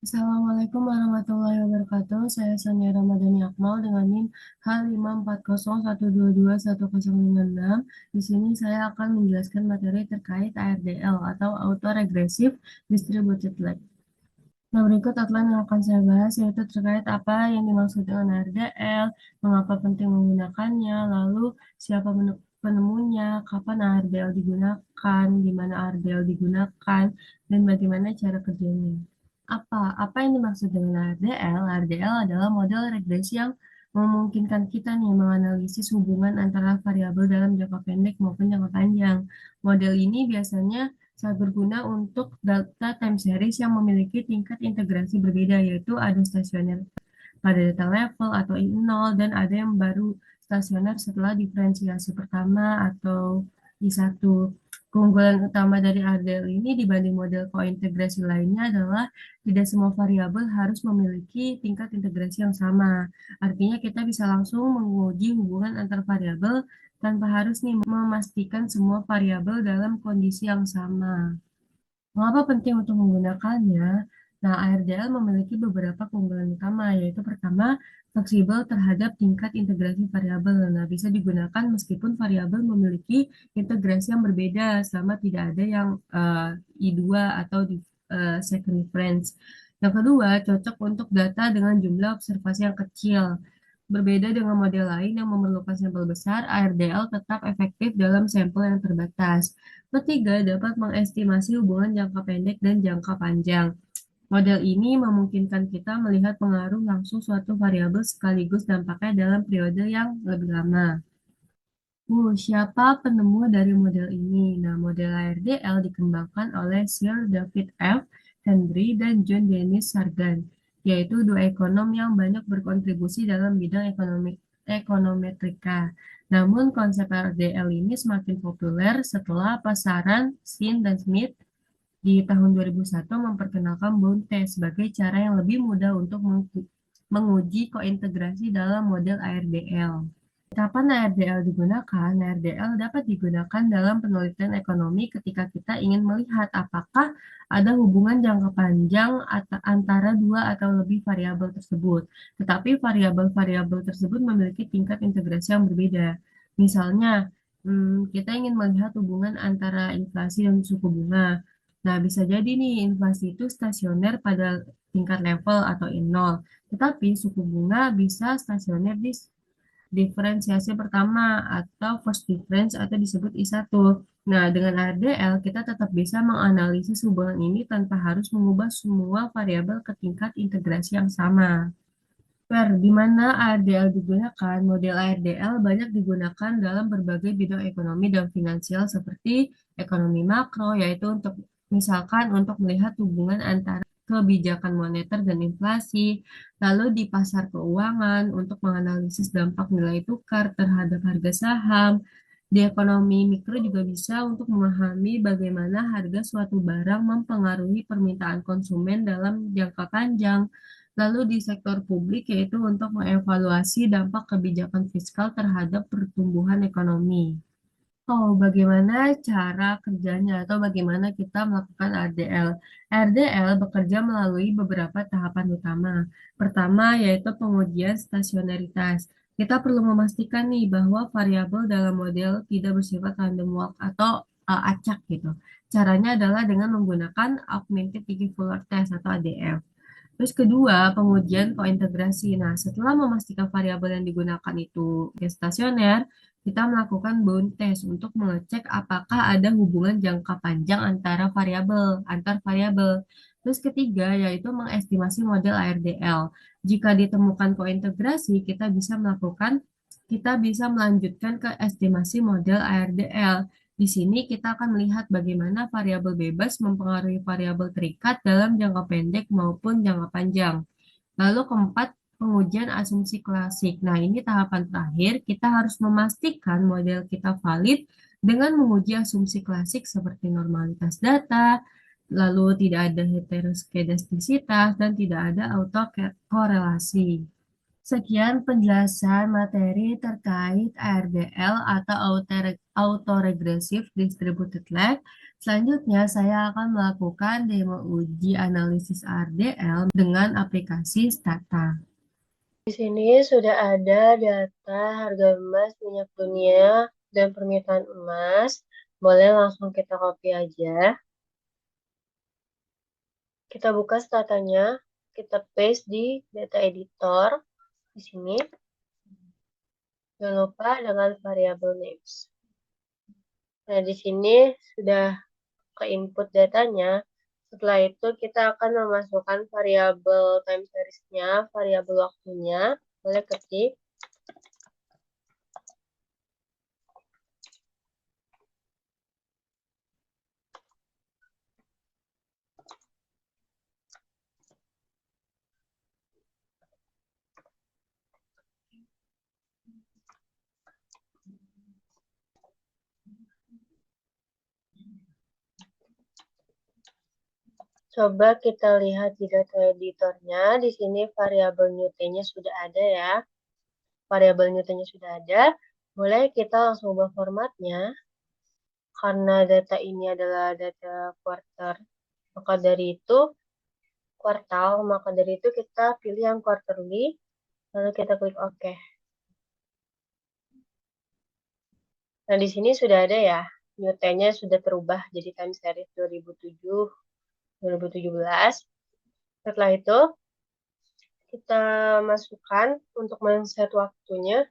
Assalamualaikum warahmatullahi wabarakatuh. Saya Sania Ramadhani Akmal dengan NIM H54012210056. Di sini saya akan menjelaskan materi terkait ARDL atau Auto Regressive Distributed Lag. Nah, berikut outline yang akan saya bahas yaitu terkait apa yang dimaksud dengan ARDL, mengapa penting menggunakannya, lalu siapa penemunya, kapan ARDL digunakan, di mana ARDL digunakan, dan bagaimana cara kerjanya. Apa yang dimaksud dengan RDL? RDL adalah model regresi yang memungkinkan kita nih menganalisis hubungan antara variabel dalam jangka pendek maupun jangka panjang. Model ini biasanya sangat berguna untuk data time series yang memiliki tingkat integrasi berbeda, yaitu ada stasioner pada data level atau I0 dan ada yang baru stasioner setelah diferensiasi pertama atau I1. Keunggulan utama dari RDL ini dibanding model kointegrasi lainnya adalah tidak semua variabel harus memiliki tingkat integrasi yang sama. Artinya kita bisa langsung menguji hubungan antar variabel tanpa harus nih memastikan semua variabel dalam kondisi yang sama. Mengapa penting untuk menggunakannya? Nah, ARDL memiliki beberapa keunggulan utama, yaitu pertama, fleksibel terhadap tingkat integrasi variabel. Nah, bisa digunakan meskipun variabel memiliki integrasi yang berbeda, selama tidak ada yang I2 atau di second reference. Yang kedua, cocok untuk data dengan jumlah observasi yang kecil. Berbeda dengan model lain yang memerlukan sampel besar, ARDL tetap efektif dalam sampel yang terbatas. Ketiga, dapat mengestimasi hubungan jangka pendek dan jangka panjang. Model ini memungkinkan kita melihat pengaruh langsung suatu variabel sekaligus dampaknya dalam periode yang lebih lama. Siapa penemu dari model ini? Nah, model ARDL dikembangkan oleh Sir David F. Henry dan John Dennis Sargent, yaitu dua ekonom yang banyak berkontribusi dalam bidang ekonometrika. Namun, konsep ARDL ini semakin populer setelah pasaran Sin dan Smith di tahun 2001 memperkenalkan bound test sebagai cara yang lebih mudah untuk menguji kointegrasi dalam model ARDL. Kapan ARDL digunakan? ARDL dapat digunakan dalam penelitian ekonomi ketika kita ingin melihat apakah ada hubungan jangka panjang antara dua atau lebih variabel tersebut. Tetapi variabel-variabel tersebut memiliki tingkat integrasi yang berbeda. Misalnya, kita ingin melihat hubungan antara inflasi dan suku bunga. Nah, bisa jadi nih inflasi itu stasioner pada tingkat level atau I0, tetapi suku bunga bisa stasioner di diferensiasi pertama atau first difference atau disebut I1. Nah, dengan RDL kita tetap bisa menganalisis hubungan ini tanpa harus mengubah semua variabel ke tingkat integrasi yang sama. Di mana ARDL digunakan? Model ARDL banyak digunakan dalam berbagai bidang ekonomi dan finansial seperti ekonomi makro, yaitu untuk misalkan untuk melihat hubungan antara kebijakan moneter dan inflasi, lalu di pasar keuangan untuk menganalisis dampak nilai tukar terhadap harga saham. Di ekonomi mikro juga bisa untuk memahami bagaimana harga suatu barang mempengaruhi permintaan konsumen dalam jangka panjang. Lalu di sektor publik yaitu untuk mengevaluasi dampak kebijakan fiskal terhadap pertumbuhan ekonomi. Bagaimana cara kerjanya atau bagaimana kita melakukan RDL? RDL bekerja melalui beberapa tahapan utama. Pertama yaitu pengujian stasionaritas. Kita perlu memastikan nih bahwa variabel dalam model tidak bersifat random walk atau acak gitu. Caranya adalah dengan menggunakan Augmented Digifuller Test atau ADF. Terus kedua, pengujian kointegrasi. Nah, setelah memastikan variabel yang digunakan itu stasioner, kita melakukan bound test untuk mengecek apakah ada hubungan jangka panjang antar variabel. Terus ketiga, yaitu mengestimasi model ARDL. Jika ditemukan kointegrasi, kita bisa melanjutkan ke estimasi model ARDL. Di sini kita akan melihat bagaimana variabel bebas mempengaruhi variabel terikat dalam jangka pendek maupun jangka panjang. Lalu keempat, pengujian asumsi klasik. Nah, ini tahapan terakhir, kita harus memastikan model kita valid dengan menguji asumsi klasik seperti normalitas data, lalu tidak ada heteroskedastisitas, dan tidak ada autokorelasi. Sekian penjelasan materi terkait ARDL atau Autoregressive Distributed Lag. Selanjutnya, saya akan melakukan demo uji analisis RDL dengan aplikasi Stata. Di sini sudah ada data harga emas, minyak dunia, dan permintaan emas. Boleh langsung kita copy aja. Kita buka statanya, kita paste di data editor di sini. Jangan lupa dengan variable names. Nah, di sini sudah ke input datanya. Setelah itu kita akan memasukkan variabel time series-nya, variabel waktunya. Boleh ketik. Coba kita lihat di data editornya. Di sini variabel Newton-nya sudah ada ya. Variabel Newton-nya sudah ada. Boleh kita langsung ubah formatnya. Karena data ini adalah data quarter. Maka dari itu, kuartal. Maka dari itu kita pilih yang quarterly. Lalu kita klik OK. Nah, di sini sudah ada ya. Newton-nya sudah terubah jadi time series 2017. Setelah itu, kita masukkan untuk men-set waktunya.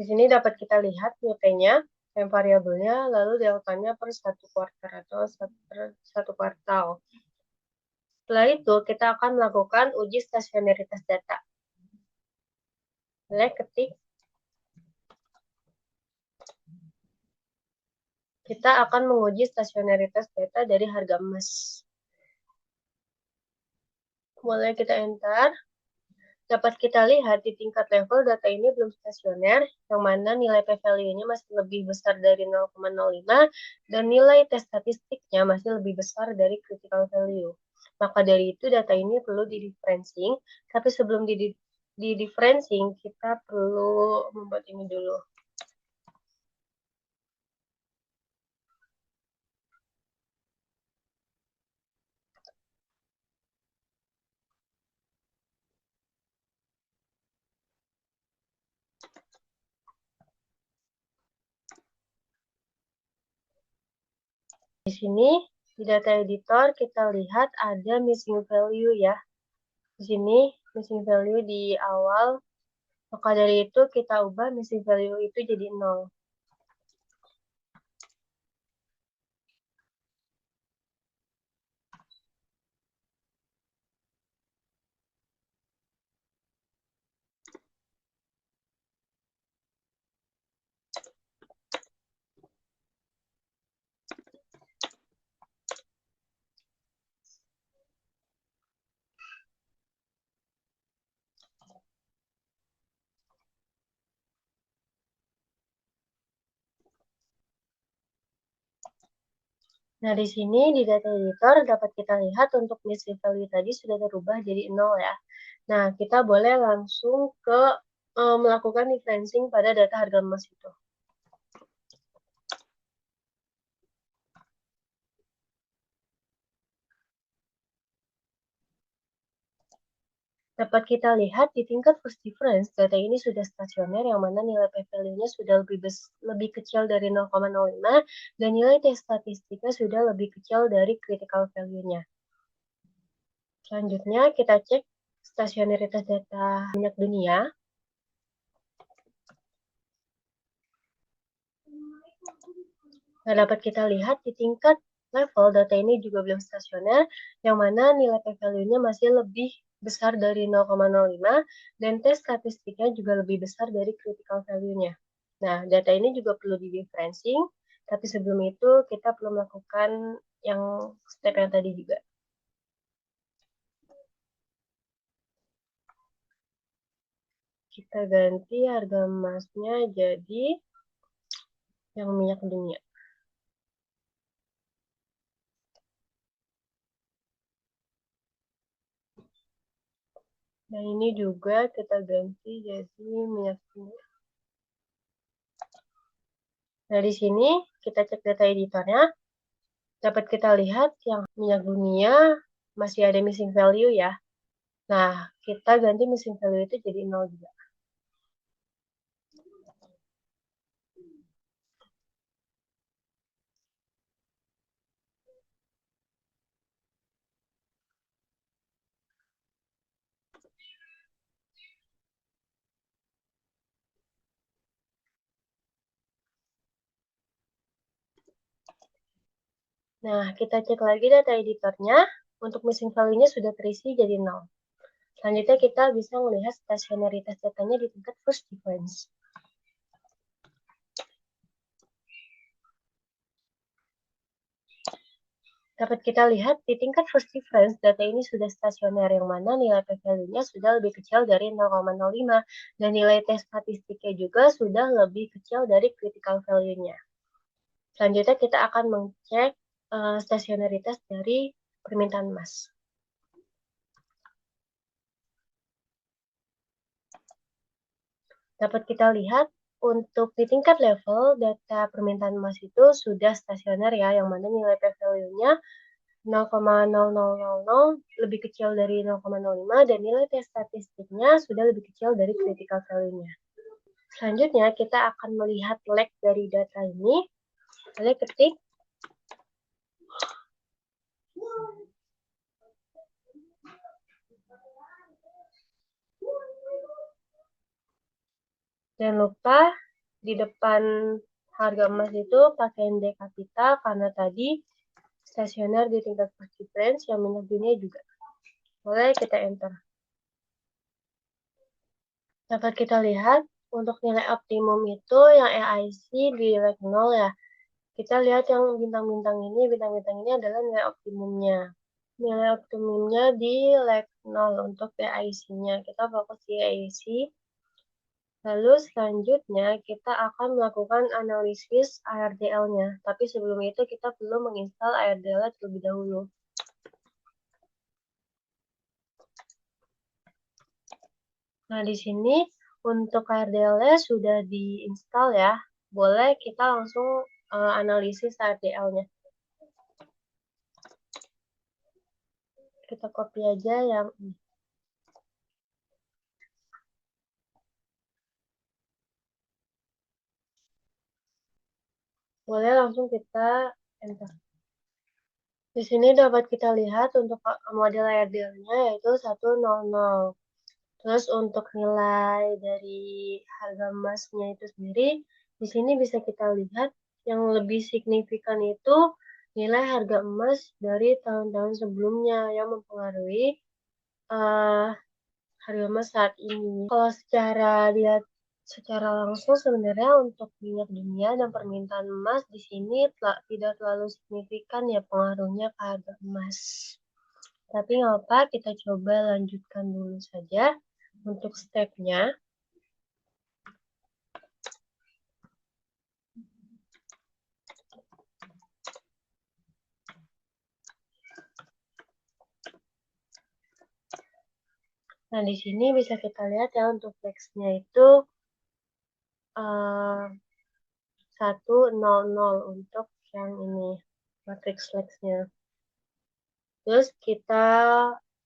Di sini dapat kita lihat Newton-nya, time variabelnya, lalu delta-nya per satu quarter atau satu kuartal. Setelah itu, kita akan melakukan uji stasionaritas data. Boleh ketik. Kita akan menguji stasionaritas data dari harga emas. Boleh kita enter. Dapat kita lihat di tingkat level data ini belum stasioner, yang mana nilai p-value-nya masih lebih besar dari 0,05 dan nilai tes statistiknya masih lebih besar dari critical value. Maka dari itu data ini perlu di-differencing, tapi sebelum di-differencing kita perlu membuat ini dulu. Di sini, di data editor, kita lihat ada missing value ya. Di sini, missing value di awal. Maka dari itu, kita ubah missing value itu jadi 0. Nah, di sini di data editor dapat kita lihat untuk missing value tadi sudah berubah jadi 0 ya. Nah, kita boleh langsung ke melakukan differencing pada data harga emas itu. Dapat kita lihat di tingkat first difference, data ini sudah stasioner yang mana nilai p-value-nya sudah lebih kecil dari 0,05 dan nilai tes statistiknya sudah lebih kecil dari critical value-nya. Selanjutnya kita cek stasionaritas data minyak dunia. Nah, dapat kita lihat di tingkat level data ini juga belum stasioner, yang mana nilai p-value-nya masih lebih besar dari 0,05 dan tes statistiknya juga lebih besar dari critical value-nya. Nah, data ini juga perlu di-differencing, tapi sebelum itu kita perlu melakukan yang step yang tadi juga. Kita ganti harga emasnya jadi yang minyak dunia. Nah, ini juga kita ganti jadi minyak dunia. Nah, di sini kita cek data editornya, dapat kita lihat yang minyak dunia masih ada missing value ya. Nah, kita ganti missing value itu jadi 0 juga. Nah, kita cek lagi data editornya. Untuk missing value-nya sudah terisi jadi 0. Selanjutnya kita bisa melihat stasionaritas datanya di tingkat first difference. Dapat kita lihat di tingkat first difference, data ini sudah stasioner, yang mana nilai p-value-nya sudah lebih kecil dari 0,05, dan nilai T statistiknya juga sudah lebih kecil dari critical value-nya. Selanjutnya kita akan mengecek stasionaritas dari permintaan emas. Dapat kita lihat untuk di tingkat level, data permintaan emas itu sudah stasioner ya, yang mana nilai p-value-nya 0,0000 lebih kecil dari 0,05 dan nilai T statistiknya sudah lebih kecil dari critical value-nya. Selanjutnya kita akan melihat lag dari data ini. Kalian ketik jangan lupa di depan harga emas itu pakai D kapital karena tadi stasioner di tingkat first difference yang minyak dunia juga. Boleh kita enter. Dapat kita lihat untuk nilai optimum itu yang EIC di leg 0 ya. Kita lihat yang bintang-bintang ini adalah nilai optimumnya. Nilai optimumnya di leg 0 untuk PIC-nya. Kita fokus di PIC. Lalu selanjutnya kita akan melakukan analisis ARDL-nya. Tapi sebelum itu kita perlu menginstal ARDL terlebih dahulu. Nah, di sini untuk ARDL-nya sudah diinstal ya. Boleh kita langsung analisis ARDL-nya. Kita copy aja yang ini. Boleh langsung kita enter. Di sini dapat kita lihat untuk model ARDL-nya yaitu 100. Terus untuk nilai dari harga emasnya itu sendiri, di sini bisa kita lihat yang lebih signifikan itu nilai harga emas dari tahun-tahun sebelumnya yang mempengaruhi harga emas saat ini. Kalau secara lihat secara langsung sebenarnya untuk minyak dunia dan permintaan emas di sini tidak terlalu signifikan ya pengaruhnya ke harga emas. Tapi nggak apa, kita coba lanjutkan dulu saja untuk stepnya. Nah, di sini bisa kita lihat ya untuk flexnya itu 100 untuk yang ini, matrix flexnya. Terus kita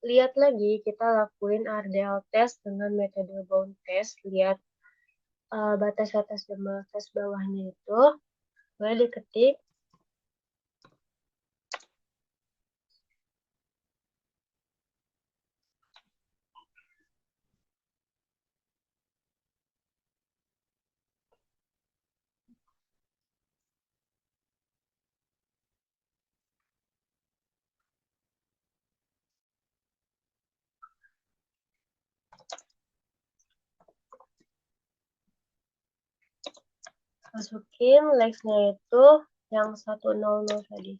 lihat lagi, kita lakuin RDL test dengan metode bound test. Lihat batas atas dan batas bawahnya itu. Boleh diketik. Masukin lex-nya itu yang 100 tadi.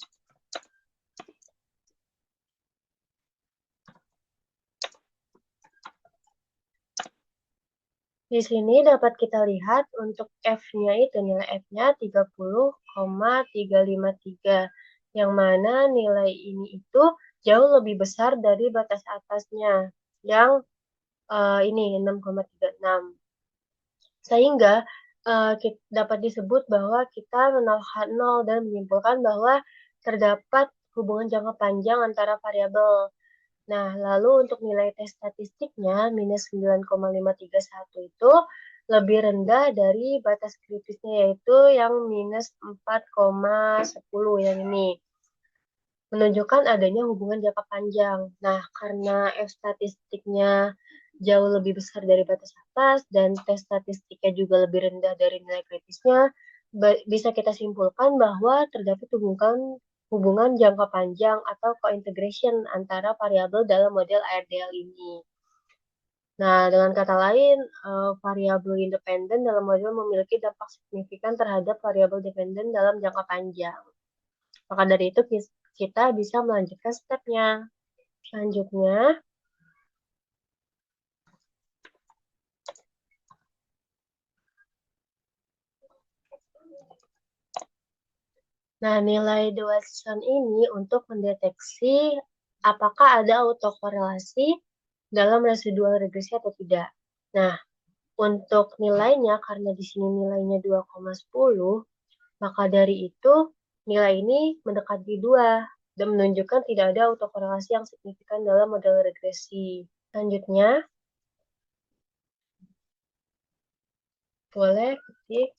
Di sini dapat kita lihat untuk F-nya itu nilai F-nya 30,353 yang mana nilai ini itu jauh lebih besar dari batas atasnya yang ini 6,36. Sehingga dapat disebut bahwa kita menolak nol dan menyimpulkan bahwa terdapat hubungan jangka panjang antara variabel. Nah, lalu untuk nilai tes statistiknya minus 9,531 itu lebih rendah dari batas kritisnya yaitu yang minus 4,10 yang ini. Menunjukkan adanya hubungan jangka panjang. Nah, karena F statistiknya jauh lebih besar dari batas atas dan tes statistiknya juga lebih rendah dari nilai kritisnya, bisa kita simpulkan bahwa terdapat hubungan jangka panjang atau co-integration antara variabel dalam model ARDL ini. Nah, dengan kata lain, variabel independen dalam model memiliki dampak signifikan terhadap variabel dependen dalam jangka panjang. Maka dari itu, kita bisa melanjutkan stepnya. Selanjutnya, nah nilai the Watson ini untuk mendeteksi apakah ada autokorelasi dalam residual regresi atau tidak. Nah, untuk nilainya, karena di sini nilainya 2,10, maka dari itu nilai ini mendekati 2 dan menunjukkan tidak ada autokorelasi yang signifikan dalam model regresi. Selanjutnya, boleh ketik.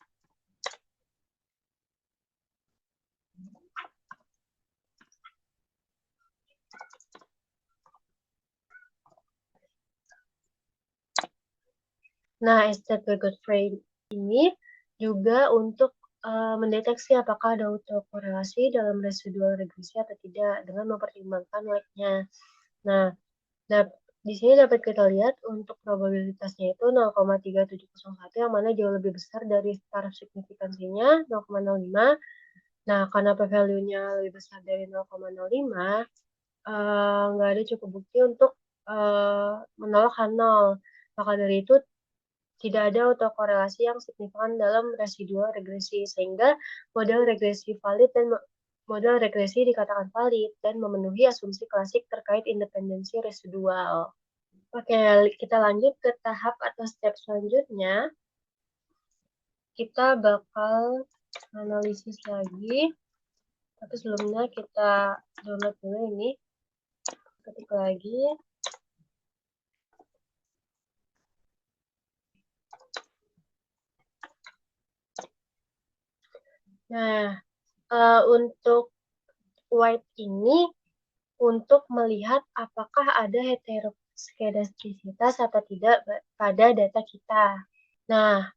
Nah, estate Godfrey ini juga untuk mendeteksi apakah ada autokorelasi dalam residual regresi atau tidak dengan mempertimbangkan WAG-nya. Nah, di sini dapat kita lihat untuk probabilitasnya itu 0,3701 yang mana jauh lebih besar dari taraf signifikansinya 0,05. Nah, karena p-value-nya lebih besar dari 0,05, nggak ada cukup bukti untuk menolak H0. Maka dari itu, tidak ada autokorelasi yang signifikan dalam residual regresi, sehingga model regresi valid dan model regresi dikatakan valid dan memenuhi asumsi klasik terkait independensi residual. Oke, kita lanjut ke tahap atau step selanjutnya. Kita bakal analisis lagi. Tapi sebelumnya kita download dulu ini. Ketik lagi. Nah, untuk white ini untuk melihat apakah ada heteroskedastisitas atau tidak pada data kita. Nah,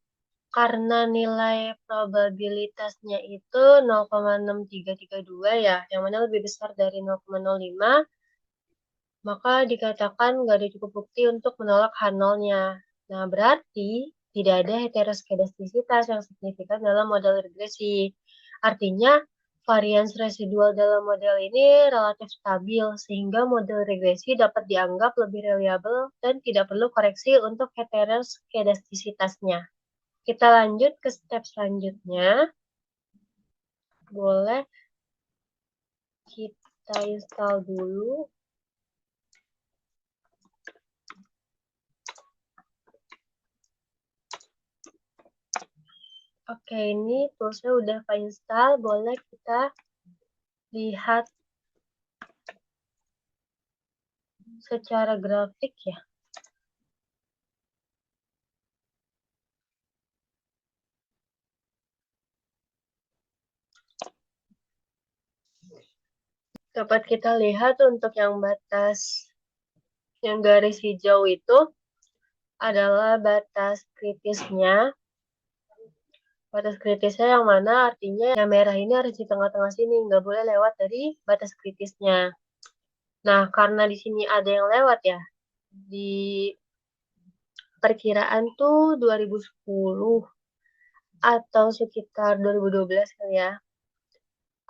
karena nilai probabilitasnya itu 0,6332 ya, yang mana lebih besar dari 0,05, maka dikatakan nggak ada cukup bukti untuk menolak H0-nya. Nah, berarti tidak ada heteroskedastisitas yang signifikan dalam model regresi. Artinya, varians residual dalam model ini relatif stabil, sehingga model regresi dapat dianggap lebih reliable dan tidak perlu koreksi untuk heteroskedastisitasnya. Kita lanjut ke step selanjutnya. Boleh kita install dulu. Oke, ini toolsnya udah keinstall. Boleh kita lihat secara grafik ya. Dapat kita lihat untuk yang batas, yang garis hijau itu adalah batas kritisnya. Batas kritisnya yang mana artinya yang merah ini harus di tengah-tengah sini, nggak boleh lewat dari batas kritisnya. Nah, karena di sini ada yang lewat ya, di perkiraan tuh 2010 atau sekitar 2012 kali ya.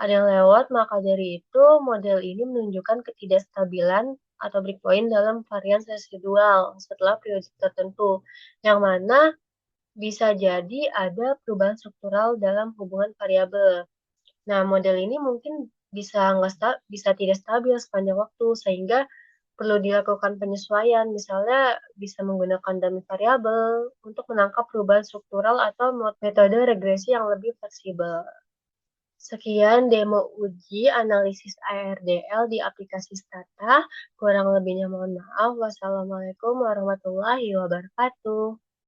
Ada yang lewat, maka dari itu model ini menunjukkan ketidakstabilan atau breakpoint dalam varians residual setelah periode tertentu, yang mana bisa jadi ada perubahan struktural dalam hubungan variabel. Nah, model ini mungkin bisa tidak stabil sepanjang waktu, sehingga perlu dilakukan penyesuaian, misalnya bisa menggunakan dummy variabel untuk menangkap perubahan struktural atau metode regresi yang lebih fleksibel. Sekian demo uji analisis ARDL di aplikasi Stata. Kurang lebihnya mohon maaf. Wassalamualaikum warahmatullahi wabarakatuh.